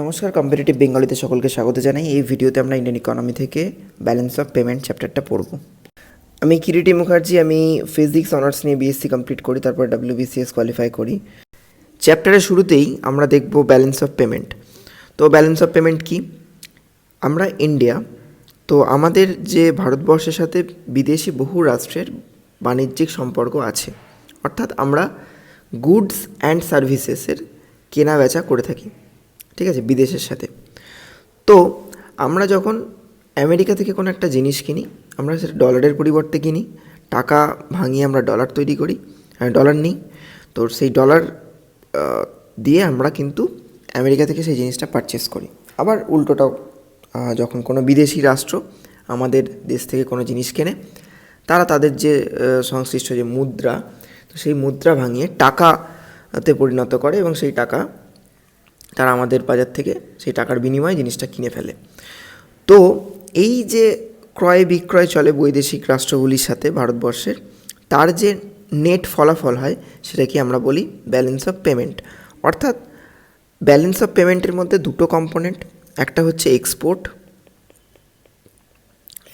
নমস্কার, কম্পিটিটিভ বেঙ্গলিতে সকলকে স্বাগত জানাই। এই ভিডিওতে আমরা ইন্ডিয়ান ইকোনমি থেকে ব্যালেন্স অফ পেমেন্ট চ্যাপ্টারটা পড়ব। আমি কিরিটি মুখার্জি, আমি ফিজিক্স অনার্স নিয়ে বিএসসি কমপ্লিট করি, তারপর WBCS কোয়ালিফাই করি। চ্যাপ্টারের শুরুতেই আমরা দেখব ব্যালেন্স অফ পেমেন্ট। তো ব্যালেন্স অফ পেমেন্ট কি? আমরা ইন্ডিয়া, তো আমাদের যে ভারতবর্ষের সাথে বিদেশি বহু রাষ্ট্রের বাণিজ্যিক সম্পর্ক আছে, অর্থাৎ আমরা গুডস অ্যান্ড সার্ভিসেসের কেনা বেচা করে থাকি, ঠিক আছে, বিদেশের সাথে। তো আমরা যখন আমেরিকা থেকে কোনো একটা জিনিস কিনি, আমরা সেটা ডলারের পরিবর্তে কিনি, টাকা ভাঙিয়ে আমরা ডলার তৈরি করি, ডলার নিই। তো সেই ডলার দিয়ে আমরা কিন্তু আমেরিকা থেকে সেই জিনিসটা পারচেস করি। আবার উল্টোটাও, যখন কোনো বিদেশি রাষ্ট্র আমাদের দেশ থেকে কোনো জিনিস কেনে, তারা তাদের যে সংশ্লিষ্ট যে মুদ্রা, তো সেই মুদ্রা ভাঙিয়ে টাকাতে পরিণত করে এবং সেই টাকা তারা আমাদের বাজার থেকে সেই টাকার বিনিময়ে জিনিসটা কিনে ফেলে। তো এই যে ক্রয় বিক্রয় চলে বৈদেশিক রাষ্ট্রগুলির সাথে ভারতবর্ষের, তার যে নেট ফলাফল হয় সেটাকে আমরা বলি ব্যালেন্স অফ পেমেন্ট। অর্থাৎ ব্যালেন্স অফ পেমেন্টের মধ্যে দুটো কম্পোনেন্ট, একটা হচ্ছে এক্সপোর্ট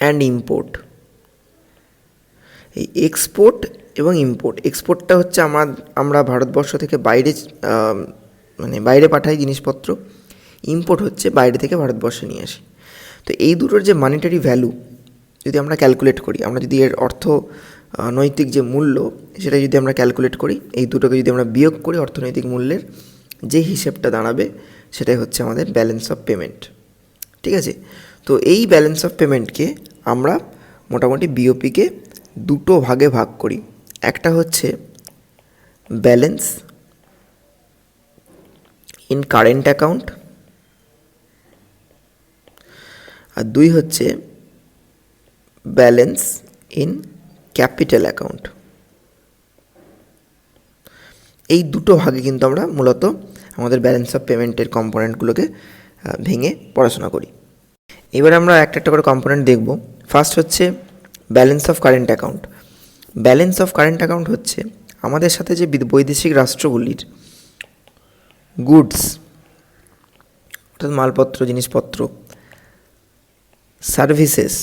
অ্যান্ড ইম্পোর্ট। এই এক্সপোর্ট এবং ইম্পোর্ট, এক্সপোর্টটা হচ্ছে আমরা ভারতবর্ষ থেকে বাইরে পাঠাই জিনিসপত্র, ইম্পোর্ট হচ্ছে বাইরে থেকে ভারতবর্ষে নিয়ে আসি। তো এই দুটোর যে মানিটারি ভ্যালু যদি আমরা ক্যালকুলেট করি, আমরা যদি এর অর্থনৈতিক যে মূল্য সেটা যদি আমরা ক্যালকুলেট করি, এই দুটোকে যদি আমরা বিয়োগ করি, অর্থনৈতিক মূল্যের যে হিসেবটা দাঁড়াবে সেটাই হচ্ছে আমাদের ব্যালেন্স অফ পেমেন্ট, ঠিক আছে। তো এই ব্যালেন্স অফ পেমেন্টকে আমরা মোটামুটি বিওপিকে দুটো ভাগে ভাগ করি। একটা হচ্ছে ব্যালেন্স ইন কারেন্ট অ্যাকাউন্ট, আর দুই হচ্ছে ব্যালেন্স ইন ক্যাপিটাল অ্যাকাউন্ট। এই দুটো ভাগে কিন্তু আমরা মূলত আমাদের ব্যালেন্স অফ পেমেন্টের কম্পোনেন্টগুলোকে ভেঙে পড়াশোনা করি। এবার আমরা একটা একটা করে কম্পোনেন্ট দেখব। ফার্স্ট হচ্ছে balance of current account. Balance of current account হচ্ছে আমাদের সাথে যে বৈদেশিক রাষ্ট্রগুলির গুডস, অর্থাৎ মালপত্র, জিনিসপত্র, সার্ভিসেস,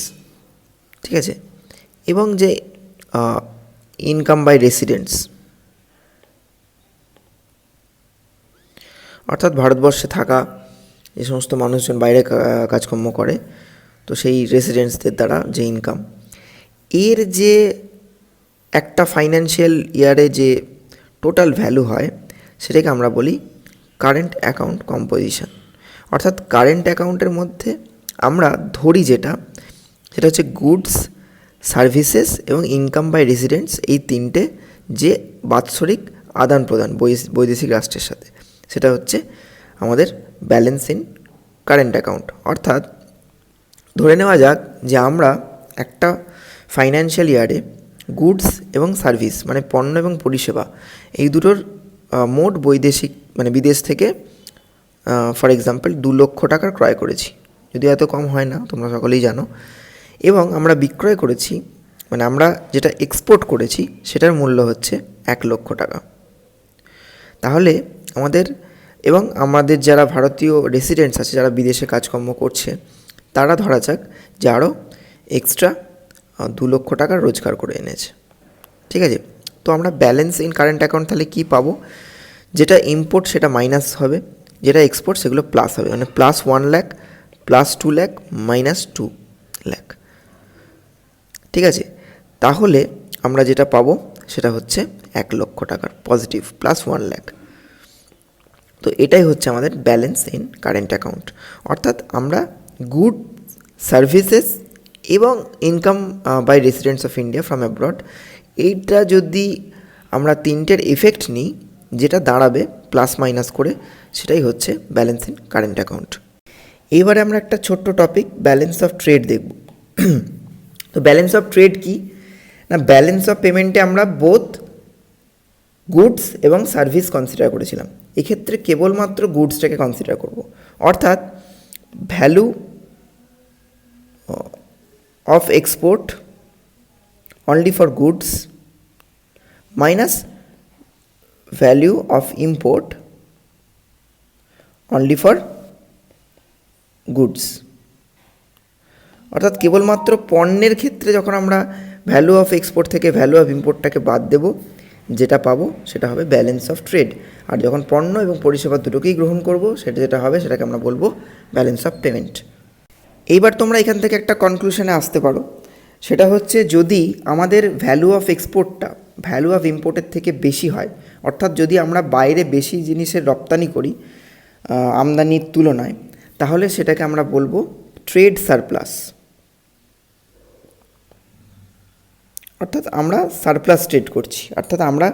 ঠিক আছে, এবং যে ইনকাম বাই রেসিডেন্টস, অর্থাৎ ভারতবর্ষে থাকা যে সমস্ত মানুষজন বাইরে কাজকর্ম করে, তো সেই রেসিডেন্টসদের দ্বারা যে ইনকাম, এর যে একটা ফাইন্যান্সিয়াল ইয়ারে যে টোটাল ভ্যালু হয় সেটাকে আমরা বলি কারেন্ট অ্যাকাউন্ট কম্পোজিশন। অর্থাৎ কারেন্ট অ্যাকাউন্টের মধ্যে আমরা ধরি সেটা হচ্ছে গুডস, সার্ভিসেস এবং ইনকাম বাই রেসিডেন্টস, এই তিনটে যে বাৎসরিক আদান প্রদান বৈদেশিক রাষ্ট্রের সাথে, সেটা হচ্ছে আমাদের ব্যালেন্স ইন কারেন্ট অ্যাকাউন্ট। অর্থাৎ ধরে নেওয়া যাক যে আমরা একটা ফাইন্যান্সিয়াল ইয়ারে গুডস এবং সার্ভিস, মানে পণ্য এবং পরিষেবা, এই দুটোর মোট বৈদেশিক বিদেশ থেকে ফর এক্সাম্পল 2 লক্ষ টাকার ক্রয় করেছি, যদি এত কম হয় না, তোমরা সকলেই জানো। এবং আমরা বিক্রয় করেছি, আমরা যেটা এক্সপোর্ট করেছি সেটার মূল্য হচ্ছে 1 লক্ষ টাকা। তাহলে আমাদের যারা ভারতীয় রেসিডেন্টস আছে, যারা বিদেশে কাজকর্ম করছে, তারা ধরা যাক যে আরও এক্সট্রা 2 লক্ষ টাকার রোজগার করে এনেছে, ঠিক আছে। তো আমরা ব্যালেন্স ইন কারেন্ট অ্যাকাউন্ট তাহলে কী পাবো? যেটা ইম্পোর্ট সেটা মাইনাস হবে, যেটা এক্সপোর্ট সেগুলো প্লাস হবে, plus 1 lakh, plus 2 lakh, minus 2 lakh, ঠিক আছে। তাহলে আমরা যেটা পাবো সেটা হচ্ছে 1 লক্ষ টাকার পজিটিভ, প্লাস 1 লাখ। তো এটাই হচ্ছে আমাদের ব্যালেন্স ইন কারেন্ট অ্যাকাউন্ট। অর্থাৎ আমরা গুড, সার্ভিসেস এবং income by residents of India from abroad, এইটা যদি আমরা তিনটের এফেক্ট নিই, যেটা দাঁড়াবে প্লাস মাইনাস করে, সেটাই হচ্ছে ব্যালেন্স ইন কারেন্ট অ্যাকাউন্ট। এইবারে আমরা একটা ছোট্ট টপিক ব্যালেন্স অফ ট্রেড দেখব। তো ব্যালেন্স অফ ট্রেড কি না, ব্যালেন্স অফ পেমেন্টে আমরা বোথ গুডস এবং সার্ভিস কনসিডার করেছিলাম, এক্ষেত্রে কেবলমাত্র গুডসটাকে কনসিডার করব। অর্থাৎ value of export only for goods minus value of import only for goods. অর্থাৎ কেবলমাত্র পণ্যের ক্ষেত্রে যখন আমরা ভ্যালু অফ এক্সপোর্ট থেকে ভ্যালু অফ ইম্পোর্টটাকে বাদ দেব, যেটা পাবো সেটা হবে ব্যালেন্স অফ ট্রেড। আর যখন পণ্য এবং পরিষেবা দুটোকেই গ্রহণ করব, সেটা যেটা হবে সেটাকে আমরা বলবো ব্যালেন্স অফ পেমেন্ট। এইবার তোমরা এখান থেকে একটা কনক্লুশনে আসতে পারো, সেটা হচ্ছে যদি আমাদের ভ্যালু অফ এক্সপোর্টটা ভ্যালু অফ ইম্পোর্টের থেকে বেশি হয়, অর্থাৎ যদি আমরা বাইরে বেশি জিনিসের রপ্তানি করি আমদানির তুলনায়, তাহলে সেটাকে আমরা বলবো ট্রেড সারপ্লাস। অর্থাৎ আমরা সারপ্লাস ট্রেড করছি, অর্থাৎ আমরা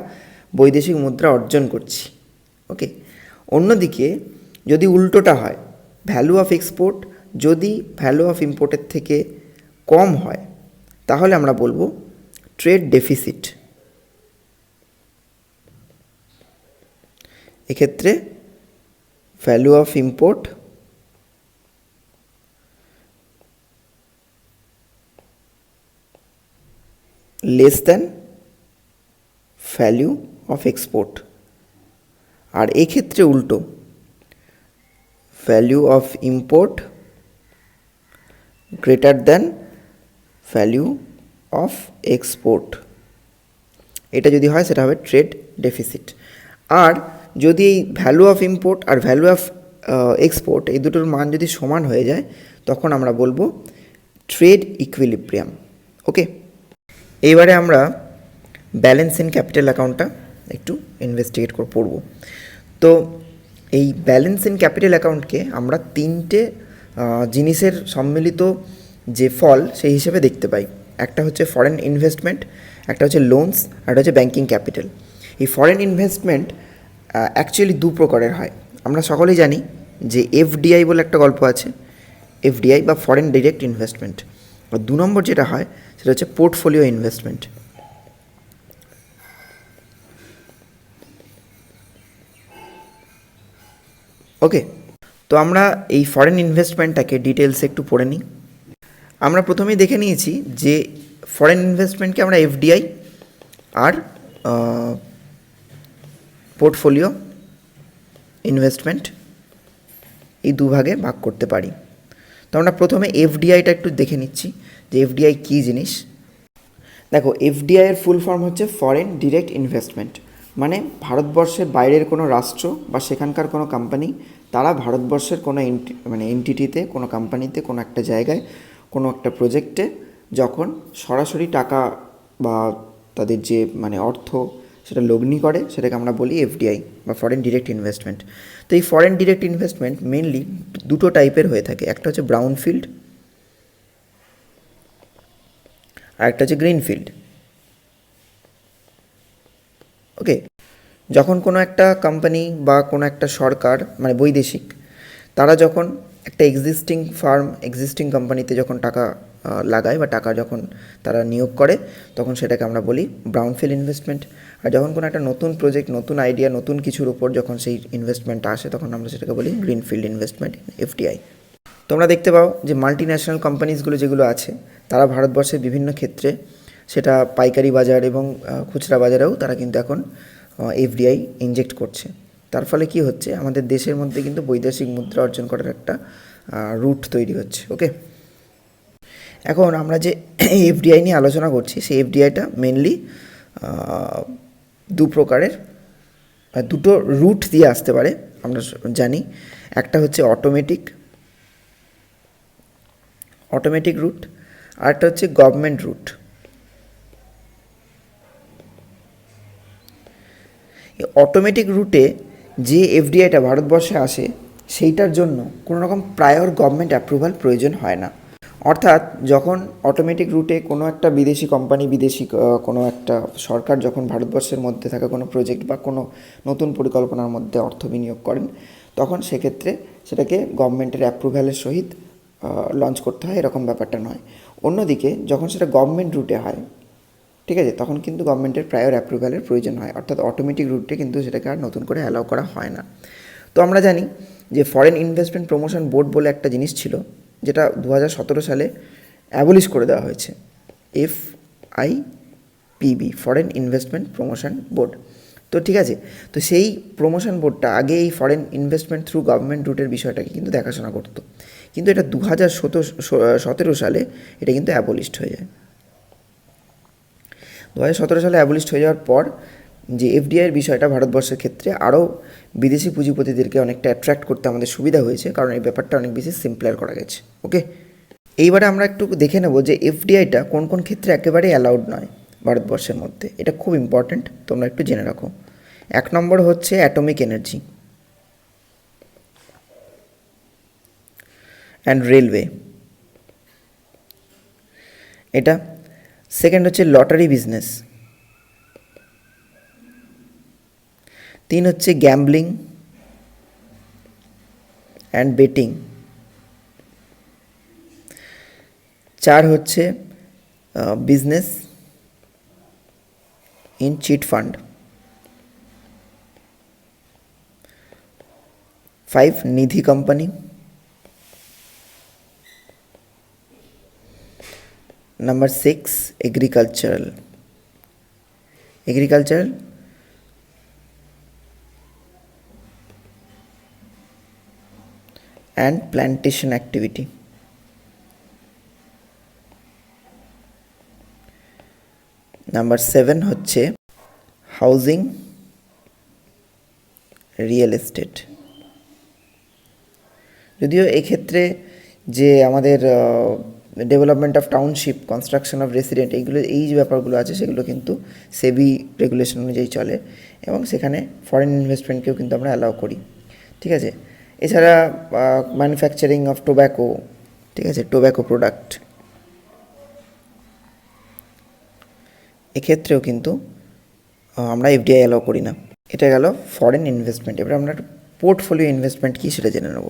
বৈদেশিক মুদ্রা অর্জন করছি। ওকে। অন্যদিকে যদি উল্টোটা হয়, ভ্যালু অফ এক্সপোর্ট যদি ভ্যালু অফ ইম্পোর্টের থেকে কম হয়, তাহলে আমরা বলবো ট্রেড ডেফিসিট। এক্ষেত্রে value of import less than value of export. আর এক্ষেত্রে উল্টো, value of import greater than value of export. এটা যদি হয় সেটা হবে ট্রেড ডেফিসিট। আর যদি এই ভ্যালু অফ ইম্পোর্ট আর ভ্যালু অফ এক্সপোর্ট এই দুটোর মান যদি সমান হয়ে যায়, তখন আমরা বলবো ট্রেড ইকুইলিব্রিয়াম। ওকে। এইবারে আমরা ব্যালেন্স ইন ক্যাপিটাল অ্যাকাউন্টটা একটু ইনভেস্টিগেট করে পড়ব। তো এই ব্যালেন্স ইন ক্যাপিটাল অ্যাকাউন্টকে আমরা তিনটে জিনিসের সম্মিলিত যে ফল সেই হিসেবে দেখতে পাই। একটা হচ্ছে ফরেন ইনভেস্টমেন্ট, একটা হচ্ছে লোনস, আর একটা হচ্ছে ব্যাঙ্কিং ক্যাপিটাল। এই ফরেন ইনভেস্টমেন্ট অ্যাকচুয়ালি দু প্রকারের হয়। আমরা সকলেই জানি যে এফডিআই বলে একটা গল্প আছে, এফডিআই বা ফরেন ডিরেক্ট ইনভেস্টমেন্ট। আর দু নম্বর যেটা হয় সেটা হচ্ছে পোর্টফোলিও ইনভেস্টমেন্ট। ওকে। তো আমরা এই ফরেন ইনভেস্টমেন্টটাকে ডিটেলসে একটু পড়ে নিই। আমরা প্রথমেই দেখে নিয়েছি যে ফরেন ইনভেস্টমেন্টকে আমরা এফডিআই আর পোর্টফোলিও ইনভেস্টমেন্ট এই দুভাগে ভাগ করতে পারি। তো আমরা প্রথমে এফডিআইটা একটু দেখে নিচ্ছি যে এফডিআই কী জিনিস। দেখো, এফডিআই এর ফুল ফর্ম হচ্ছে ফরেন ডিরেক্ট ইনভেস্টমেন্ট। মানে ভারতবর্ষের বাইরের কোনো রাষ্ট্র বা সেখানকার কোনো কোম্পানি, তারা ভারতবর্ষের কোনো এন্টিটিতে, কোনো কোম্পানিতে, কোনো একটা জায়গায়, কোনো একটা প্রজেক্টে যখন সরাসরি টাকা বা তাদের যে অর্থ সেটা লগ্নি করে, সেটাকে আমরা বলি এফডিআই বা ফরেন ডিরেক্ট ইনভেস্টমেন্ট। তো এই ফরেন ডিরেক্ট ইনভেস্টমেন্ট মেনলি দুটো টাইপের হয়ে থাকে। একটা হচ্ছে ব্রাউন ফিল্ড আর একটা হচ্ছে গ্রিন ফিল্ড। ওকে। যখন কোনো একটা কোম্পানি বা কোনো একটা সরকার বৈদেশিক, তারা যখন একটা এক্সিস্টিং কোম্পানিতে যখন টাকা লাগায় বা টাকা যখন তারা নিয়োগ করে, তখন সেটাকে আমরা বলি ব্রাউন ফিল্ড ইনভেস্টমেন্ট। আর যখন কোনো একটা নতুন প্রজেক্ট, নতুন আইডিয়া, নতুন কিছুর উপর যখন সেই ইনভেস্টমেন্টটা আসে, তখন আমরা সেটাকে বলি গ্রিন ফিল্ড ইনভেস্টমেন্ট, এফডিআই। তোমরা দেখতে পাও যে মাল্টি ন্যাশনাল কোম্পানিজগুলো যেগুলো আছে, তারা ভারতবর্ষের বিভিন্ন ক্ষেত্রে, সেটা পাইকারি বাজার এবং খুচরা বাজারেও তারা কিন্তু এখন এফডিআই ইনজেক্ট করছে। তার ফলে কি হচ্ছে, আমাদের দেশের মধ্যে কিন্তু বৈদেশিক মুদ্রা অর্জন করার একটা রুট তৈরি হচ্ছে। ওকে। এখন আমরা যে এফডিআই নিয়ে আলোচনা করছি, সেই এফডিআইটা মেনলি দু প্রকারের, দুটো রুট দিয়ে আসতে পারে আমরা জানি। একটা হচ্ছে অটোমেটিক রুট, আর একটা হচ্ছে গভর্নমেন্ট রুট। অটোমেটিক রুটে যে এফডিআইটা ভারতবর্ষে আসে, সেইটার জন্য কোনো রকম প্রায়র গভর্নমেন্ট অ্যাপ্রুভাল প্রয়োজন হয় না। অর্থাৎ যখন অটোমেটিক রুটে কোনো একটা বিদেশি কোম্পানি, কোনো একটা সরকার যখন ভারতবর্ষের মধ্যে থাকা কোনো প্রজেক্ট বা কোনো নতুন পরিকল্পনার মধ্যে অর্থ বিনিয়োগ করেন, তখন সেক্ষেত্রে সেটাকে গভর্নমেন্টের অ্যাপ্রুভ্যালের সহিত লঞ্চ করতে হয়, এরকম ব্যাপারটা নয়। অন্যদিকে যখন সেটা গভর্নমেন্ট রুটে হয়, ঠিক আছে, তখন কিন্তু গভর্নমেন্টের প্রায়র অ্যাপ্রুভ্যালের প্রয়োজন হয়। অর্থাৎ অটোমেটিক রুটে কিন্তু সেটাকে আর নতুন করে অ্যালাউ করা হয় না। তো আমরা জানি যে ফরেন ইনভেস্টমেন্ট প্রমোশন বোর্ড বলে একটা জিনিস ছিল, যেটা 2017 সালে অ্যাবলিশ করে দেওয়া হয়েছে, FIPB, foreign investment promotion board. তো ঠিক আছে, তো সেই প্রমোশন বোর্ডটা আগে এই ফরেন ইনভেস্টমেন্ট থ্রু গভর্নমেন্ট রুটের বিষয়টাকে কিন্তু দেখাশোনা করতো, কিন্তু এটা 2017 সালে এটা কিন্তু অ্যাবলিশড হয়ে যায়। 2017 সালে অ্যাবলিশড হয়ে যাওয়ার পর যে এফডিআইয়ের বিষয়টা ভারতবর্ষের ক্ষেত্রে আরও বিদেশি পুঁজিপতিদেরকে অনেকটা অ্যাট্রাক্ট করতে আমাদের সুবিধা হয়েছে, কারণ এই ব্যাপারটা অনেক বেশি সিম্পলার করা গেছে। ওকে, এইবারে আমরা একটু দেখে নেব যে এফডিআইটা কোন কোন ক্ষেত্রে একেবারেই অ্যালাউড নয় ভারতবর্ষের মধ্যে। এটা খুব ইম্পর্ট্যান্ট, তোমরা একটু জেনে রাখো। 1 নম্বর হচ্ছে অ্যাটমিক এনার্জি অ্যান্ড রেলওয়ে, এটা। সেকেন্ড হচ্ছে লটারি বিজনেস। 3 হচ্ছে গ্যাম্বলিং অ্যান্ড বেটিং। 4 হচ্ছে business in chit fund. 5 Nidhi company. Number 6 agricultural and plantation activity. Number 7 হচ্ছে হাউজিং রিয়েল এস্টেট। যদিও এক্ষেত্রে যে আমাদের development of township, construction of resident, এইগুলো এই যে ব্যাপারগুলো আছে সেগুলো কিন্তু সেবি রেগুলেশন অনুযায়ী চলে, এবং সেখানে ফরেন ইনভেস্টমেন্টকেও কিন্তু আমরা অ্যালাউ করি। ঠিক আছে, এছাড়া ম্যানুফ্যাকচারিং অফ টোব্যাকো, ঠিক আছে, টোব্যাকো প্রোডাক্ট, এক্ষেত্রেও কিন্তু আমরা এফডিআই অ্যালাউ করি না। এটা গেল ফরেন ইনভেস্টমেন্ট। এবার আমরা পোর্টফোলিও ইনভেস্টমেন্ট কী সেটা জেনে নেব।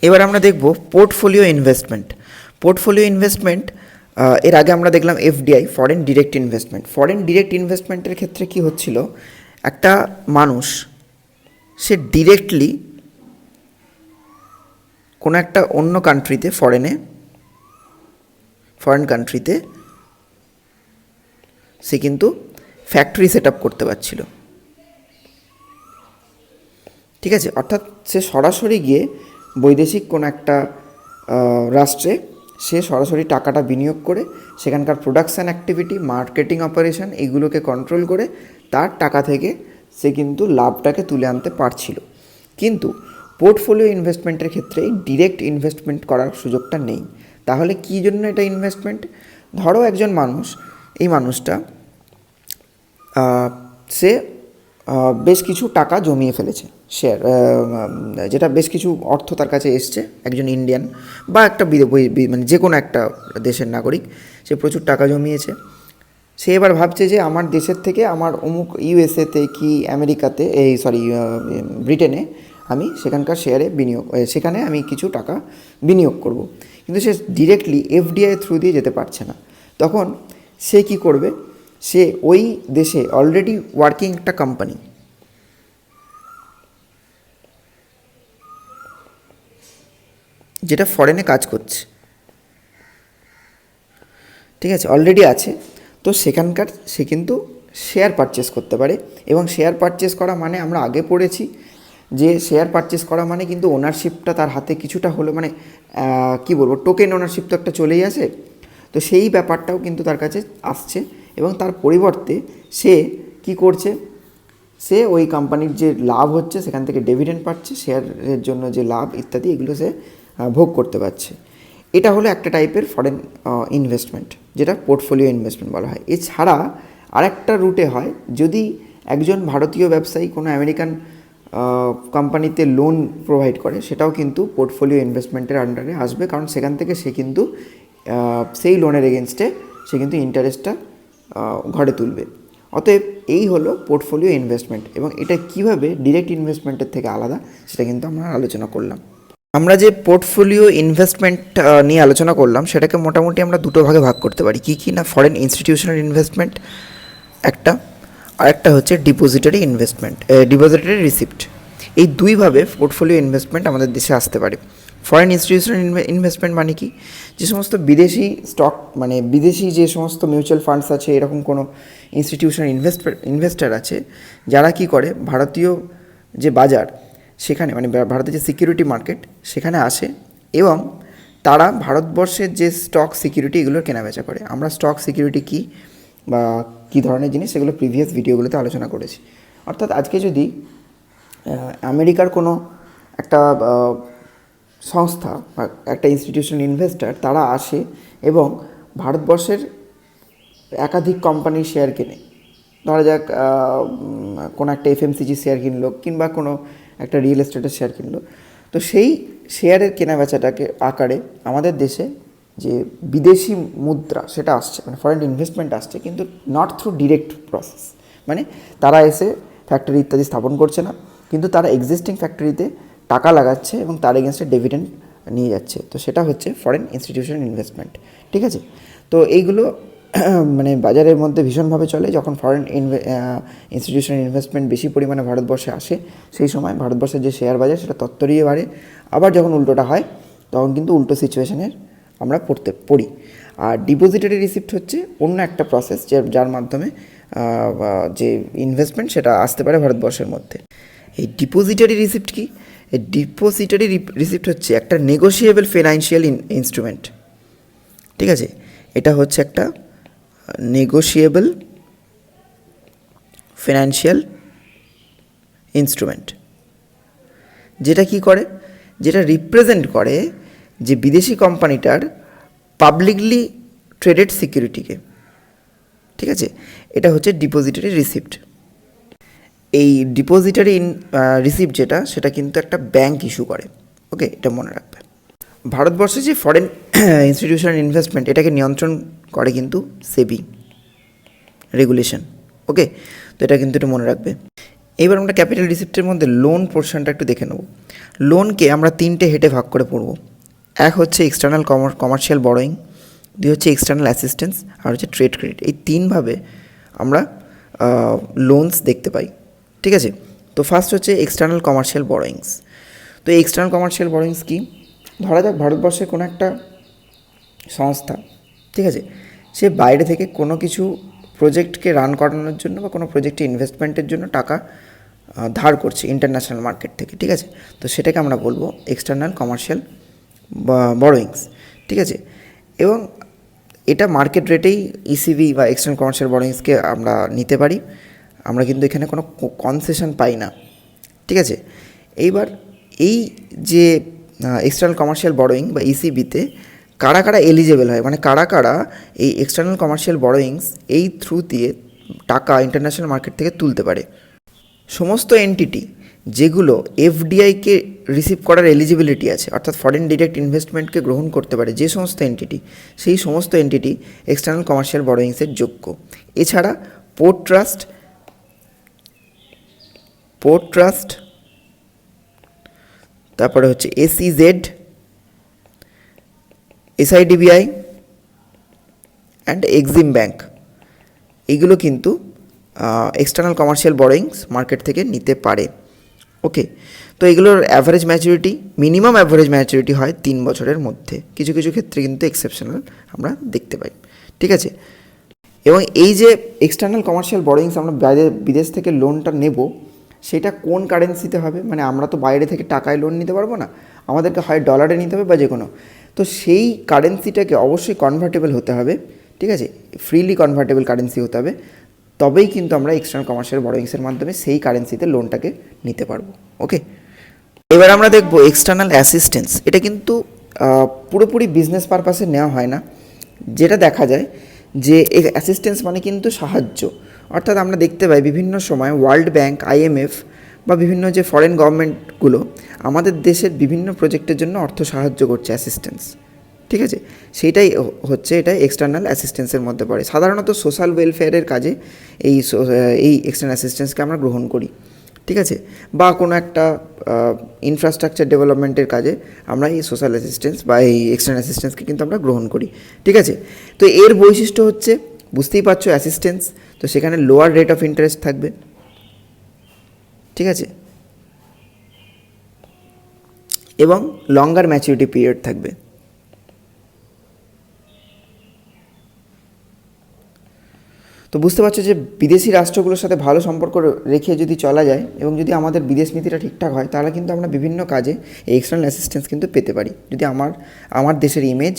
এবার আমরা দেখব পোর্টফোলিও ইনভেস্টমেন্ট। পোর্টফোলিও ইনভেস্টমেন্ট এর আগে আমরা দেখলাম FDI, foreign direct investment. Foreign direct ইনভেস্টমেন্টের ক্ষেত্রে কি হচ্ছিল, একটা মানুষ সে ডিরেক্টলি কোনো একটা অন্য কান্ট্রিতে, ফরেন কান্ট্রিতে সে কিন্তু ফ্যাক্টরি সেট আপ করতে পারছিল। ঠিক আছে, অর্থাৎ সে সরাসরি গিয়ে বৈদেশিক কোনো একটা রাষ্ট্রে সে সরাসরি টাকাটা বিনিয়োগ করে সেখানকার প্রোডাকশান অ্যাক্টিভিটি, মার্কেটিং অপারেশন, এইগুলোকে কন্ট্রোল করে তার টাকা থেকে সে কিন্তু লাভটাকে তুলে আনতে পারছিল। কিন্তু পোর্টফোলিও ইনভেস্টমেন্টের ক্ষেত্রে ডিরেক্ট ইনভেস্টমেন্ট করার সুযোগটা নেই। তাহলে কী জন্য এটা ইনভেস্টমেন্ট? ধরো একজন মানুষ, এই মানুষটা সে বেশ কিছু টাকা জমিয়ে ফেলেছে, শেয়ার, যেটা বেশ কিছু অর্থ তার কাছে এসছে, একজন ইন্ডিয়ান বা একটা মানে যে কোনো একটা দেশের নাগরিক, সে প্রচুর টাকা জমিয়েছে। সে এবার ভাবছে যে আমার দেশের থেকে আমার অমুক ইউএসএতে কি আমেরিকাতে, ব্রিটেনে আমি সেখানকার শেয়ারে সেখানে আমি কিছু টাকা বিনিয়োগ করব। কিন্তু সে ডিরেক্টলি এফডিআই থ্রু দিয়ে যেতে পারছে না। তখন সে কি করবে, সে ওই দেশে অলরেডি ওয়ার্কিং একটা কোম্পানি, যেটা ফরেনে কাজ করছে, ঠিক আছে, অলরেডি আছে, তো সেখানকার সে কিন্তু শেয়ার পারচেস করতে পারে। এবং শেয়ার পারচেস করা মানে আমরা আগে পড়েছি যে শেয়ার পারচেস করা মানে কিন্তু ওনারশিপটা তার হাতে কিছুটা হলো, মানে কি বলবো, টোকেন ওনারশিপ তো একটা চলেই আসে, তো সেই ব্যাপারটাও কিন্তু তার কাছে আসছে। এবং তার পরিবর্তে সে কি করছে, সে ওই কোম্পানির যে লাভ হচ্ছে সেখান থেকে ডিভিডেন্ড পাচ্ছে, শেয়ারের জন্য যে লাভ ইত্যাদি এগুলো সে ভোগ করতে পারছে। এটা হলো একটা টাইপের ফরেন ইনভেস্টমেন্ট, যেটা পোর্টফোলিও ইনভেস্টমেন্ট বলা হয়। এছাড়া আরেকটা রুটে হয়, যদি একজন ভারতীয় ব্যবসায়ী কোনো আমেরিকান কোম্পানিতে লোন প্রোভাইড করে, সেটাও কিন্তু পোর্টফোলিও ইনভেস্টমেন্টের আন্ডারে আসবে, কারণ সেখান থেকে সে কিন্তু সেই লোনের এগেনস্টে সে কিন্তু ইন্টারেস্টটা ঘরে তুলবে। অতএব এই হলো পোর্টফোলিও ইনভেস্টমেন্ট, এবং এটা কিভাবে ডিরেক্ট ইনভেস্টমেন্টের থেকে আলাদা সেটা কিন্তু আমরা আলোচনা করলাম। আমরা যে পোর্টফোলিও ইনভেস্টমেন্ট নিয়ে আলোচনা করলাম সেটাকে মোটামুটি আমরা দুটো ভাগে ভাগ করতে পারি। কী না, ফরেন ইনস্টিটিউশনাল ইনভেস্টমেন্ট একটা, আর একটা হচ্ছে ডিপোজিটারি ইনভেস্টমেন্ট, ডিপোজিটারি রিসিপ্ট। এই দুইভাবে পোর্টফোলিও ইনভেস্টমেন্ট আমাদের দেশে আসতে পারে। ফরেন ইনস্টিটিউশনাল ইনভেস্টমেন্ট মানে কি, যে সমস্ত বিদেশি স্টক মানে বিদেশি যে সমস্ত মিউচুয়াল ফান্ডস আছে, এরকম কোনো ইনস্টিটিউশনাল ইনভেস্টার আছে যারা কি করে ভারতীয় যে বাজার সেখানে মানে ভারতের যে সিকিউরিটি মার্কেট সেখানে আসে এবং তারা ভারতবর্ষের যে স্টক সিকিউরিটি এগুলোর কেনাবেচা করে। আমরা স্টক সিকিউরিটি কী বা কী ধরনের জিনিস সেগুলো প্রিভিয়াস ভিডিওগুলোতে আলোচনা করেছি। অর্থাৎ আজকে যদি আমেরিকার কোনো একটা সংস্থা বা একটা ইনস্টিটিউশনাল ইনভেস্টার তারা আসে এবং ভারতবর্ষের একাধিক কোম্পানির শেয়ার কেনে, ধরা যাক কোনো একটা এফএমসিজি শেয়ার কিনলো কিংবা কোনো একটা রিয়েল এস্টেটের শেয়ার কিনলো, তো সেই শেয়ারের কেনাবেচাটাকে আকারে আমাদের দেশে যে বিদেশি মুদ্রা সেটা আসছে, মানে ফরেন ইনভেস্টমেন্ট আসছে, কিন্তু নট থ্রু ডিরেক্ট প্রসেস, মানে তারা এসে ফ্যাক্টরি ইত্যাদি স্থাপন করছে না, কিন্তু তারা এক্সিস্টিং ফ্যাক্টরিতে টাকা লাগাচ্ছে এবং তার এগেনস্টে ডিভিডেন্ড নিয়ে যাচ্ছে। তো সেটা হচ্ছে ফরেন ইনস্টিটিউশনাল ইনভেস্টমেন্ট। ঠিক আছে, তো এইগুলো মানে বাজারের মধ্যে ভীষণভাবে চলে। যখন ফরেন ইনস্টিটিউশনাল ইনভেস্টমেন্ট বেশি পরিমাণে ভারতবর্ষে আসে সেই সময় ভারতবর্ষের যে শেয়ার বাজার সেটা তত্ত্বরিয়ে বাড়ে। আবার যখন উল্টোটা হয় তখন কিন্তু উল্টো সিচুয়েশনের আমরা পড়ি। আর ডিপোজিটারি রিসিপ্ট হচ্ছে অন্য একটা প্রসেস যার মাধ্যমে যে ইনভেস্টমেন্ট সেটা আসতে পারে ভারতবর্ষের মধ্যে। এই ডিপোজিটারি রিসিপ্ট কি? এই ডিপোজিটারি রিসিপ্ট হচ্ছে একটা নেগোশিয়েবল ফিনান্সিয়াল ইনস্ট্রুমেন্ট। ঠিক আছে, এটা হচ্ছে একটা নেগোশিয়েবল ফিনান্সিয়াল ইনস্ট্রুমেন্ট, যেটা কি করে, যেটা রিপ্রেজেন্ট করে যে বিদেশি কোম্পানিটার পাবলিকলি ট্রেডেড সিকিউরিটিকে। ঠিক আছে, এটা হচ্ছে ডিপোজিটারি রিসিপ্ট। এই ডিপোজিটারি রিসিপ্ট যেটা সেটা কিন্তু একটা ব্যাংক ইস্যু করে। ওকে, এটা মনে রাখবেন। ভারতবর্ষে যে ফরেন ইনস্টিটিউশনাল ইনভেস্টমেন্ট এটাকে নিয়ন্ত্রণ করে কিন্তু সেবি রেগুলেশন। ওকে, তো এটা কিন্তু একটু মনে রাখবে। এবার আমরা ক্যাপিটাল রিসিপ্টের মধ্যে লোন পোর্শনটা একটু দেখে নেব। লোনকে আমরা তিনটে হেডে ভাগ করে পড়ব। এক হচ্ছে এক্সটার্নাল কমার্শিয়াল বরোয়িং, দুই হচ্ছে এক্সটার্নাল অ্যাসিস্ট্যান্স, আর হচ্ছে ট্রেড ক্রেডিট। এই তিনভাবে আমরা লোনস দেখতে পাই। ঠিক আছে, তো ফার্স্ট হচ্ছে এক্সটার্নাল কমার্শিয়াল বরোয়িংস। তো এই এক্সটার্নাল কমার্শিয়াল বরোয়িংস কি? ধরা যাক ভারতবর্ষের কোনো একটা সংস্থা, ঠিক আছে, সে বাইরে থেকে কোনো কিছু প্রজেক্টকে রান করানোর জন্য বা কোনো প্রজেক্টে ইনভেস্টমেন্টের জন্য টাকা ধার করছে ইন্টারন্যাশনাল মার্কেট থেকে। ঠিক আছে, তো সেটাকে আমরা বলবো এক্সটার্নাল কমার্শিয়াল বরোয়িংস। ঠিক আছে, এবং এটা মার্কেট রেটেই ইসিবি বা এক্সটার্নাল কমার্শিয়াল বরোয়িংসকে আমরা নিতে পারি। আমরা কিন্তু এখানে কোনো কনসেশন পাই না। ঠিক আছে, এইবার এই যে এক্সটার্নাল কমার্শিয়াল বরোয়িং বা ইসিবিতে কারা কারা এলিজেবল হয়, মানে কারা কারা এই এক্সটার্নাল কমার্শিয়াল বরোয়িংস এই থ্রু দিয়ে টাকা ইন্টারন্যাশনাল মার্কেট থেকে তুলতে পারে। সমস্ত এন্টিটি যেগুলো এফডিআইকে রিসিভ করার এলিজিবিলিটি আছে, অর্থাৎ ফরেন ডিরেক্ট ইনভেস্টমেন্টকে গ্রহণ করতে পারে যে সমস্ত এন্টিটি, সেই সমস্ত এন্টিটি এক্সটার্নাল কমার্শিয়াল বরোয়িংসের যোগ্য। এছাড়া পোর্ট ট্রাস্ট, তারপরে হচ্ছে এসইজেড, এসআইডিবিআই অ্যান্ড এক্সিম ব্যাঙ্ক, এইগুলো কিন্তু এক্সটার্নাল কমার্শিয়াল বরোয়িংস মার্কেট থেকে নিতে পারে। ওকে, তো এগুলোর average maturity, minimum average maturity হয় 3 বছরের মধ্যে, কিছু কিছু ক্ষেত্রে কিন্তু এক্সেপশনাল আমরা দেখতে পাই। ঠিক আছে, এবং এই যে এক্সটার্নাল কমার্শিয়াল বরোয়িংস আমরা বিদেশ থেকে লোনটা নেব, সেটা কোন কারেন্সিতে হবে, মানে আমরা তো বাইরে থেকে টাকায় লোন নিতে পারবো না, আমাদেরকে হয় ডলারে নিতে হবে বা যে কোনো, তো সেই কারেন্সিটাকে অবশ্যই কনভার্টেবল হতে হবে। ঠিক আছে, ফ্রিলি কনভার্টেবল কারেন্সি হতে হবে, তবেই কিন্তু আমরা এক্সটার্নাল কমার্শিয়াল বরোয়িংসের মাধ্যমে সেই কারেন্সিতে লোনটাকে নিতে পারবো। ওকে, এবার আমরা দেখব এক্সটার্নাল অ্যাসিস্ট্যান্স। এটা কিন্তু পুরোপুরি বিজনেস পারপাসে নেওয়া হয় না। যেটা দেখা যায় যে অ্যাসিস্ট্যান্স মানে কিন্তু সাহায্য, অর্থাৎ আমরা দেখতে পাই বিভিন্ন সময় ওয়ার্ল্ড ব্যাংক, আইএমএফ বা বিভিন্ন যে ফরেন গভর্নমেন্টগুলো আমাদের দেশের বিভিন্ন প্রজেক্টের জন্য অর্থ সাহায্য করছে, অ্যাসিস্ট্যান্স। ঠিক আছে, সেইটাই হচ্ছে এটা এক্সটার্নাল অ্যাসিস্ট্যান্সের মধ্যে পড়ে। সাধারণত সোশ্যাল ওয়েলফেয়ারের কাজে এই এক্সটার্নাল অ্যাসিস্ট্যান্সকে আমরা গ্রহণ করি। ঠিক আছে, বা কোনো একটা ইনফ্রাস্ট্রাকচার ডেভেলপমেন্টের কাজে আমরা এই সোশ্যাল অ্যাসিস্ট্যান্স বা এই এক্সটার্নাল অ্যাসিস্ট্যান্সকে কিন্তু আমরা গ্রহণ করি। ঠিক আছে, তো এর বৈশিষ্ট্য হচ্ছে, বুঝতেই পারছো, অ্যাসিস্ট্যান্স, তো সেখানে লোয়ার রেট অফ ইন্টারেস্ট থাকবে। ঠিক আছে, এবং লঙ্গার ম্যাচুরিটি পিরিয়ড থাকবে। তো বুঝতে পারছো যে বিদেশি রাষ্ট্রগুলোর সাথে ভালো সম্পর্ক রেখে যদি চলা যায় এবং যদি আমাদের বিদেশ নীতিটা ঠিকঠাক হয়, তাহলে কিন্তু আমরা বিভিন্ন কাজে এই এক্সটার্নাল অ্যাসিস্ট্যান্স কিন্তু পেতে পারি, যদি আমার দেশের ইমেজ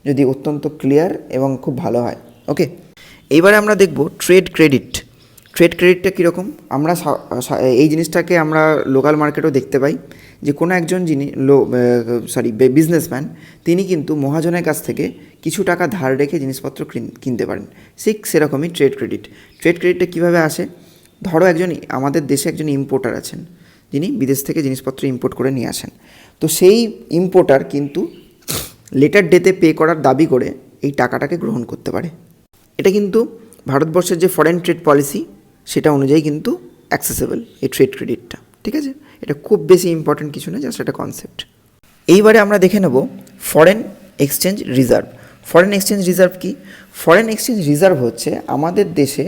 যদি অত্যন্ত ক্লিয়ার এবং খুব ভালো হয়। ওকে, এইবারে আমরা দেখব ট্রেড ক্রেডিট। ট্রেড ক্রেডিটটা কীরকম? আমরা এই জিনিসটাকে আমরা লোকাল মার্কেটেও দেখতে পাই যে কোনো একজন বিজনেসম্যান তিনি কিন্তু মহাজনের কাছ থেকে কিছু টাকা ধার রেখে জিনিসপত্র কিনতে পারেন। সেরকমই ট্রেড ক্রেডিট। ট্রেড ক্রেডিটটা কীভাবে আসে? ধরো আমাদের দেশে একজন ইম্পোর্টার আছেন, যিনি বিদেশ থেকে জিনিসপত্র ইম্পোর্ট করে নিয়ে আসেন। তো সেই ইম্পোর্টার কিন্তু লেটার ডেতে পে করার দাবি করে এই টাকাটাকে গ্রহণ করতে পারে। এটা কিন্তু ভারতবর্ষের যে ফরেন ট্রেড পলিসি সেটা অনুযায়ী কিন্তু অ্যাক্সেসেবল এই ট্রেড ক্রেডিটটা। ঠিক আছে, এটা খুব বেশি ইম্পর্ট্যান্ট কিছু না, জাস্ট একটা কনসেপ্ট। এইবারে আমরা দেখে নেব foreign exchange reserve. Foreign exchange reserve কি? ফরেন এক্সচেঞ্জ রিজার্ভ হচ্ছে আমাদের দেশে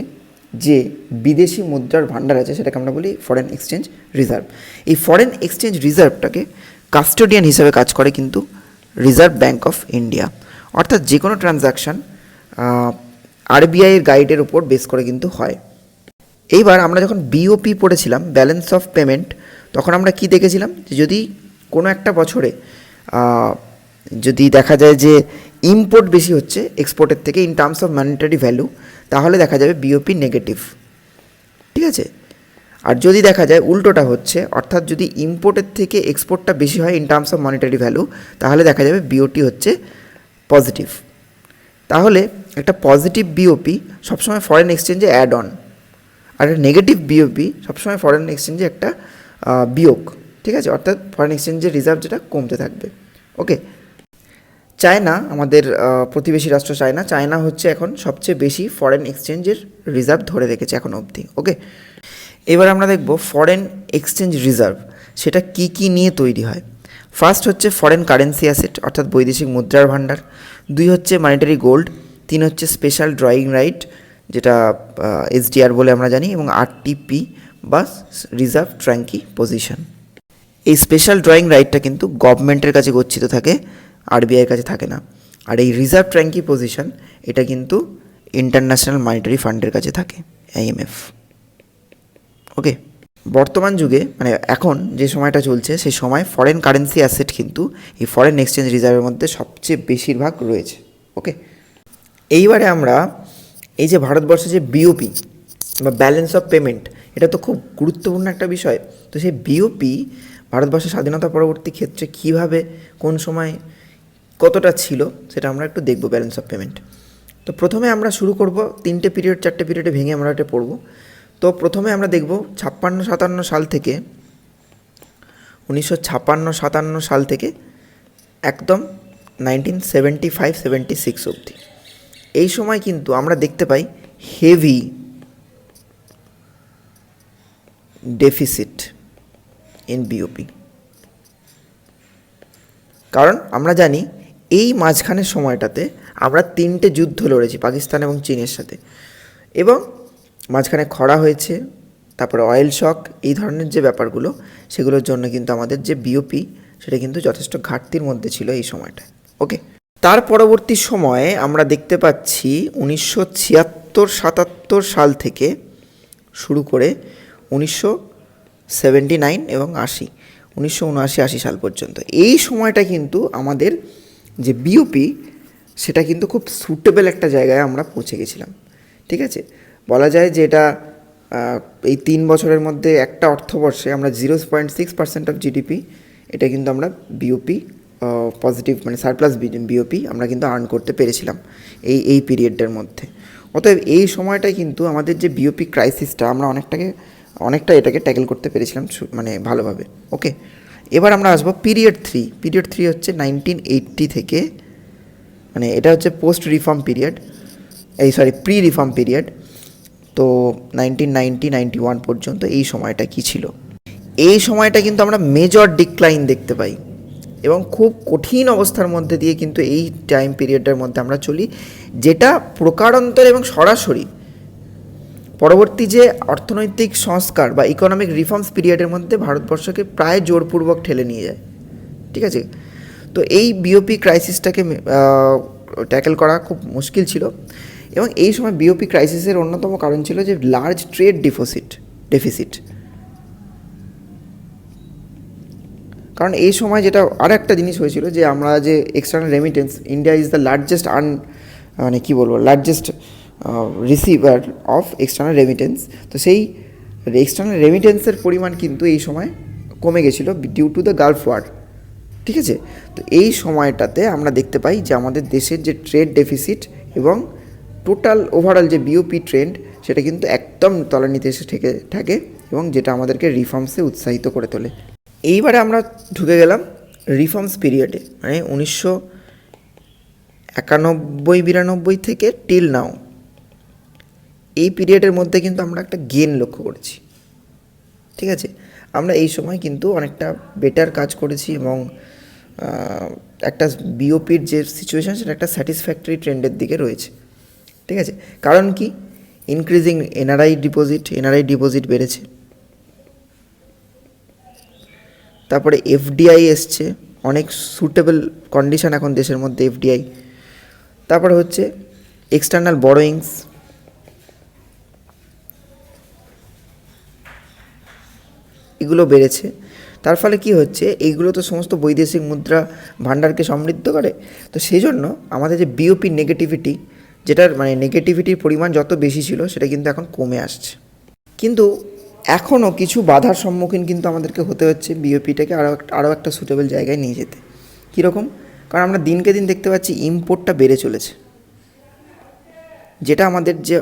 যে বিদেশি মুদ্রার ভাণ্ডার আছে সেটাকে আমরা বলি ফরেন এক্সচেঞ্জ রিজার্ভ। এই ফরেন এক্সচেঞ্জ রিজার্ভটাকে কাস্টোডিয়ান হিসেবে কাজ করে কিন্তু রিজার্ভ ব্যাঙ্ক অফ ইন্ডিয়া। অর্থাৎ যে কোনো ট্রানজ্যাকশান আরবিআইয়ের গাইডের উপর বেস করে কিন্তু হয়। এইবার আমরা যখন বিওপি পড়েছিলাম, ব্যালেন্স অফ পেমেন্ট, তখন আমরা কি দেখেছিলাম যে যদি কোনো একটা বছরে যদি দেখা যায় যে ইম্পোর্ট বেশি হচ্ছে এক্সপোর্টের থেকে in terms of monetary value, তাহলে দেখা যাবে বিওপি নেগেটিভ। ঠিক আছে, আর যদি দেখা যায় উল্টোটা হচ্ছে, অর্থাৎ যদি ইম্পোর্টের থেকে এক্সপোর্টটা বেশি হয় in terms of monetary value, তাহলে দেখা যাবে বিওটি হচ্ছে পজিটিভ। তাহলে একটা পজিটিভ বিওপি সবসময় ফরেন এক্সচেঞ্জে অ্যাড অন, আর একটা নেগেটিভ বিওপি সবসময় ফরেন এক্সচেঞ্জে একটা বিয়োগ। ঠিক আছে, অর্থাৎ ফরেন এক্সচেঞ্জের রিজার্ভ যেটা কমতে থাকবে। ওকে, চায়না, আমাদের প্রতিবেশী রাষ্ট্র চায়না হচ্ছে এখন সবচেয়ে বেশি ফরেন এক্সচেঞ্জের রিজার্ভ ধরে রেখেছে এখন অবধি। ওকে, এবার আমরা দেখব ফরেন এক্সচেঞ্জ রিজার্ভ সেটা কি কি নিয়ে তৈরি হয়। ফার্স্ট হচ্ছে ফরেন কারেন্সি অ্যাসেট, অর্থাৎ বৈদেশিক মুদ্রার ভাণ্ডার। 2 হচ্ছে মনিটারি গোল্ড। 3 হচ্ছে স্পেশাল ড্রয়িং রাইট, যেটা এসডিআর বলে আমরা জানি, এবং আরটিপি বা রিজার্ভ ট্র্যাঙ্কি পজিশন। এই স্পেশাল ড্রয়িং রাইটটা কিন্তু গভর্নমেন্টের কাছে গচ্ছিত থাকে, আরবিআইয়ের কাছে থাকে না। আর এই রিজার্ভ ট্র্যাঙ্কি পজিশন এটা কিন্তু ইন্টারন্যাশনাল মনিটারি ফান্ডের কাছে থাকে, আইএমএফ। ওকে, বর্তমান যুগে মানে এখন যে সময়টা চলছে সেই সময় ফরেন কারেন্সি অ্যাসেট কিন্তু এই ফরেন এক্সচেঞ্জ রিজার্ভের মধ্যে সবচেয়ে বেশিরভাগ রয়েছে। ওকে, এইবারে আমরা এই যে ভারতবর্ষে যে বিওপি বা ব্যালেন্স অফ পেমেন্ট, এটা তো খুব গুরুত্বপূর্ণ একটা বিষয়। তো সেই বিওপি ভারতবর্ষের স্বাধীনতা পরবর্তী ক্ষেত্রে কীভাবে কোন সময় কতটা ছিল সেটা আমরা একটু দেখব ব্যালেন্স অফ পেমেন্ট। তো প্রথমে আমরা শুরু করব 3টে পিরিয়ড 4টে পিরিয়ডে ভেঙে আমরা এটা পড়ব। তো প্রথমে আমরা দেখব 56-57 সাল থেকে 1956-57 সাল থেকে একদম 1975-76 অবধি। এই সময় কিন্তু আমরা দেখতে পাই হেভি ডেফিসিট ইন বিওপি। কারণ আমরা জানি এই মাঝখানের সময়টাতে আমরা 3টে যুদ্ধ লড়েছি পাকিস্তান এবং চীনের সাথে, এবং মাঝখানে খরা হয়েছে, তারপরে অয়েল শক, এই ধরনের যে ব্যাপারগুলো, সেগুলোর জন্য কিন্তু আমাদের যে বিওপি সেটা কিন্তু যথেষ্ট ঘাটতির মধ্যে ছিল এই সময়টায়। ওকে, তার পরবর্তী সময়ে আমরা দেখতে পাচ্ছি 1976-77 সাল থেকে শুরু করে 1979 এবং 1979-80 সাল পর্যন্ত এই সময়টা কিন্তু আমাদের যে বিওপি সেটা কিন্তু খুব সুটেবল একটা জায়গায় আমরা পৌঁছে গেছিলাম। ঠিক আছে, বলা যায় যে এটা এই 3 বছরের মধ্যে একটা অর্থবর্ষে আমরা 0.6% অফ জিডিপি এটা কিন্তু আমরা বিওপি পজিটিভ মানে সারপ্লাস বিওপি আমরা কিন্তু আর্ন করতে পেরেছিলাম এই পিরিয়ডটার মধ্যে। অতএব এই সময়টাই কিন্তু আমাদের যে বিওপি ক্রাইসিসটা আমরা অনেকটা এটাকে ট্যাকেল করতে পেরেছিলাম মানে ভালোভাবে। ওকে, এবার আমরা আসবো পিরিয়ড 3। পিরিয়ড 3 হচ্ছে 1980 থেকে, মানে এটা হচ্ছে post reform period, pre reform period. তো 1990-91 পর্যন্ত এই সময়টা কি ছিল? এই সময়টা কিন্তু আমরা মেজর ডিক্লাইন দেখতে পাই এবং খুব কঠিন অবস্থার মধ্যে দিয়ে কিন্তু এই টাইম পিরিয়ডের মধ্যে আমরা চলি, যেটা প্রকারান্তর এবং সরাসরি পরবর্তী যে অর্থনৈতিক সংস্কার বা ইকোনমিক রিফর্মস পিরিয়ডের মধ্যে ভারতবর্ষকে প্রায় জোরপূর্বক ঠেলে নিয়ে যায়। ঠিক আছে। তো এই বিওপি ক্রাইসিসটাকে ট্যাকেল করা খুব মুশকিল ছিল, এবং এই সময় বিওপি ক্রাইসিসের অন্যতম কারণ ছিল যে লার্জ ট্রেড ডেফিসিট। কারণ এই সময় যেটা আর একটা জিনিস হয়েছিল যে আমরা যে external remittance, India is the largest largest receiver of external remittance. তো সেই এক্সটার্নাল রেমিটেন্সের পরিমাণ কিন্তু এই সময় কমে গেছিলো due to the Gulf war, ঠিক আছে। তো এই সময়টাতে আমরা দেখতে পাই যে আমাদের দেশের যে ট্রেড ডেফিসিট এবং টোটাল ওভারঅল যে বিওপি ট্রেন্ড সেটা কিন্তু একদম তলানিতে এসে থাকে, এবং যেটা আমাদেরকে রিফর্মসে উৎসাহিত করে তোলে। এইবারে আমরা ঢুকে গেলাম রিফর্মস পিরিয়ডে, মানে 1991-92 থেকে টিল নাও। এই পিরিয়ডের মধ্যে কিন্তু আমরা একটা গেন লক্ষ্য করেছি, ঠিক আছে। আমরা এই সময় কিন্তু অনেকটা বেটার কাজ করেছি, এবং একটা বিওপির যে সিচুয়েশান সেটা একটা স্যাটিসফ্যাক্টরি ট্রেন্ডের দিকে রয়েছে, ঠিক আছে। কারণ কি, ইনক্রিজিং এনআরআই ডিপোজিট বেড়েছে, তারপরে এফডিআই এসছে, অনেক সুটেবল কন্ডিশন এখন দেশের মধ্যে এফডিআই। তারপরে হচ্ছে এক্সটার্নাল বরোয়িংস, এগুলো বেড়েছে। তার ফলে কি হচ্ছে, এইগুলো তো সমস্ত বৈদেশিক মুদ্রা ভাণ্ডারকে সমৃদ্ধ করে। তো সেই জন্য আমাদের যে বিওপি নেগেটিভিটি, যেটার মানে নেগেটিভিটির পরিমাণ যত বেশি ছিল সেটা কিন্তু এখন কমে আসছে। কিন্তু এখনও কিছু বাধার সম্মুখীন কিন্তু আমাদেরকে হতে হচ্ছে বিওপিটাকে আরও একটা সুটেবল জায়গায় নিয়ে যেতে। কীরকম? কারণ আমরা দিনকে দিন দেখতে পাচ্ছি ইম্পোর্টটা বেড়ে চলেছে, যেটা আমাদের যে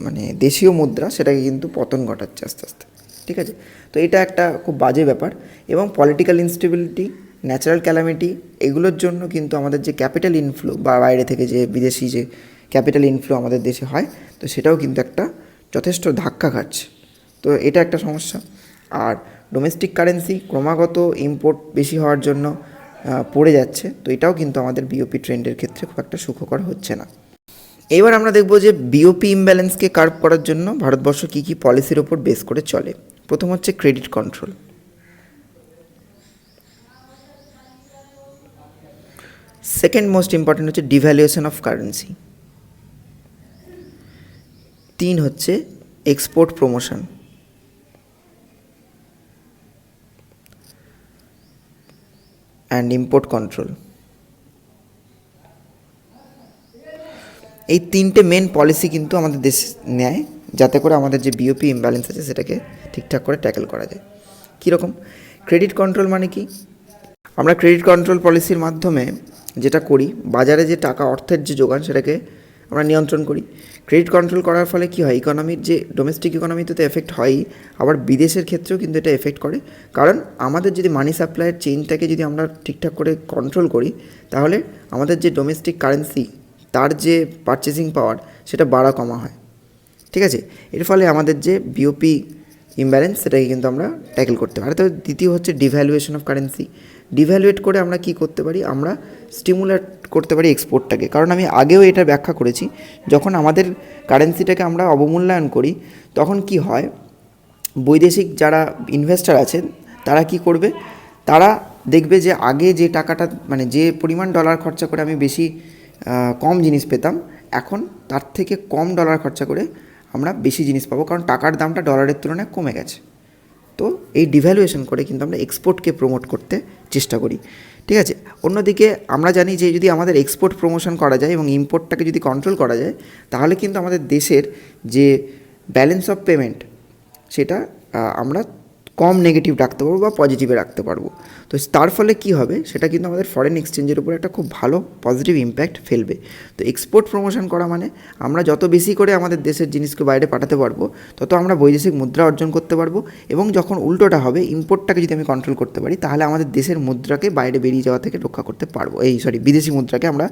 মানে দেশীয় মুদ্রা সেটাকে কিন্তু পতন ঘটাচ্ছে আস্তে আস্তে, ঠিক আছে। তো এটা একটা খুব বাজে ব্যাপার, এবং পলিটিক্যাল ইনস্টেবিলিটি, ন্যাচারাল ক্যালামিটি, এগুলোর জন্য কিন্তু আমাদের যে ক্যাপিটাল ইনফ্লো বা বাইরে থেকে যে বিদেশি যে ক্যাপিটাল ইনফ্লো আমাদের দেশে হয়, তো সেটাও কিন্তু একটা যথেষ্ট ধাক্কা খাচ্ছে। তো এটা একটা সমস্যা। আর ডোমেস্টিক কারেন্সি ক্রমাগত ইম্পোর্ট বেশি হওয়ার জন্য পড়ে যাচ্ছে, তো এটাও কিন্তু আমাদের বিওপি ট্রেন্ডের ক্ষেত্রে খুব একটা সুখকর হচ্ছে না। এবার আমরা দেখব যে বিওপি ইমব্যালেন্সকে কার্ভ করার জন্য ভারতবর্ষ কী কী পলিসির ওপর বেস করে চলে। প্রথম হচ্ছে credit control, second most important হচ্ছে ডিভ্যালুয়েশন অফ কারেন্সি, 3 হচ্ছে export promotion, and import control. এই 3টে মেন পলিসি কিন্তু আমাদের দেশ নেয়, যাতে করে আমাদের যে বিওপি ইমব্যালেন্স আছে সেটাকে ঠিকঠাক করে ট্যাকেল করা যায়। কীরকম? ক্রেডিট কন্ট্রোল মানে কি? আমরা ক্রেডিট কন্ট্রোল পলিসির মাধ্যমে যেটা করি, বাজারে যে টাকা অর্থের যে যোগান সেটাকে আমরা নিয়ন্ত্রণ করি। ক্রেডিট কন্ট্রোল করার ফলে কী হয়, ইকোনমির যে ডোমেস্টিক ইকোনমিতে তো এফেক্ট হয়ই, আবার বিদেশের ক্ষেত্রেও কিন্তু এটা এফেক্ট করে। কারণ আমাদের যদি মানি সাপ্লাইয়ের চেইনটাকে যদি আমরা ঠিকঠাক করে কন্ট্রোল করি, তাহলে আমাদের যে ডোমেস্টিক কারেন্সি তার যে পারচেসিং পাওয়ার সেটা বাড়া কমা হয়, ঠিক আছে। এর ফলে আমাদের যে বিওপি ইমব্যালেন্স সেটাকে কিন্তু আমরা ট্যাকেল করতে পারি। তো দ্বিতীয় হচ্ছে ডিভ্যালুয়েশন অফ কারেন্সি। ডিভ্যালুয়েট করে আমরা কি করতে পারি, আমরা স্টিমুলেট করতে পারি এক্সপোর্টটাকে। কারণ আমি আগেও এটা ব্যাখ্যা করেছি, যখন আমাদের কারেন্সিটাকে আমরা অবমূল্যায়ন করি তখন কি হয়, বৈদেশিক যারা ইনভেস্টার আছেন তারা কি করবে, তারা দেখবে যে আগে যে টাকাটা মানে যে পরিমাণ ডলার খরচা করে আমি বেশি কম জিনিস পেতাম, এখন তার থেকে কম ডলার খরচা করে আমরা বেশি জিনিস পাবো, কারণ টাকার দামটা ডলারের তুলনায় কমে গেছে। তো এই ডিভ্যালুয়েশন করে কিন্তু আমরা এক্সপোর্টকে প্রমোট করতে চেষ্টা করি, ঠিক আছে। অন্যদিকে আমরা জানি যে যদি আমাদের এক্সপোর্ট প্রমোশন করা যায় এবং ইম্পোর্টটাকে যদি কন্ট্রোল করা যায়, তাহলে কিন্তু আমাদের দেশের যে ব্যালেন্স অফ পেমেন্ট সেটা আমরা কম নেগেটিভ রাখতে পারবো বা পজিটিভে রাখতে পারবো। তো তার ফলে কি হবে, সেটা কিন্তু আমাদের ফরেন এক্সচেঞ্জের উপর একটা খুব ভালো পজিটিভ ইম্প্যাক্ট ফেলবে। তো এক্সপোর্ট প্রমোশন করা মানে আমরা যত বেশি করে আমাদের দেশের জিনিসকে বাইরে পাঠাতে পারবো, তত আমরা বৈদেশিক মুদ্রা অর্জন করতে পারবো। এবং যখন উল্টোটা হবে, ইম্পোর্টটাকে যদি আমি কন্ট্রোল করতে পারি, তাহলে আমাদের দেশের মুদ্রাকে বাইরে বেরিয়ে যাওয়া থেকে রক্ষা করতে পারবো। বিদেশি মুদ্রাকে আমরা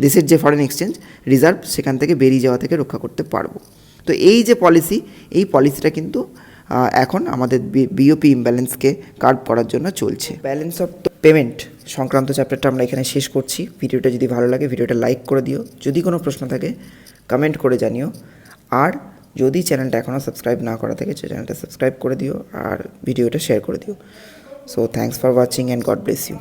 দেশের যে ফরেন এক্সচেঞ্জ রিজার্ভ সেখান থেকে বেরিয়ে যাওয়া থেকে রক্ষা করতে পারবো। তো এই যে পলিসি, এই পলিসিটা কিন্তু এখন আমাদের বিওপি ইমব্যালেন্সকে কার্ভ করার জন্য চলছে। ব্যালেন্স অফ পেমেন্ট সংক্রান্ত চ্যাপ্টারটা আমরা এখানে শেষ করছি। ভিডিওটা যদি ভালো লাগে ভিডিওটা লাইক করে দিও, যদি কোনো প্রশ্ন থাকে কমেন্ট করে জানিও, আর যদি চ্যানেলটা এখনও সাবস্ক্রাইব না করা থাকে চ্যানেলটা সাবস্ক্রাইব করে দিও, আর ভিডিওটা শেয়ার করে দিও। So thanks for watching and God bless you.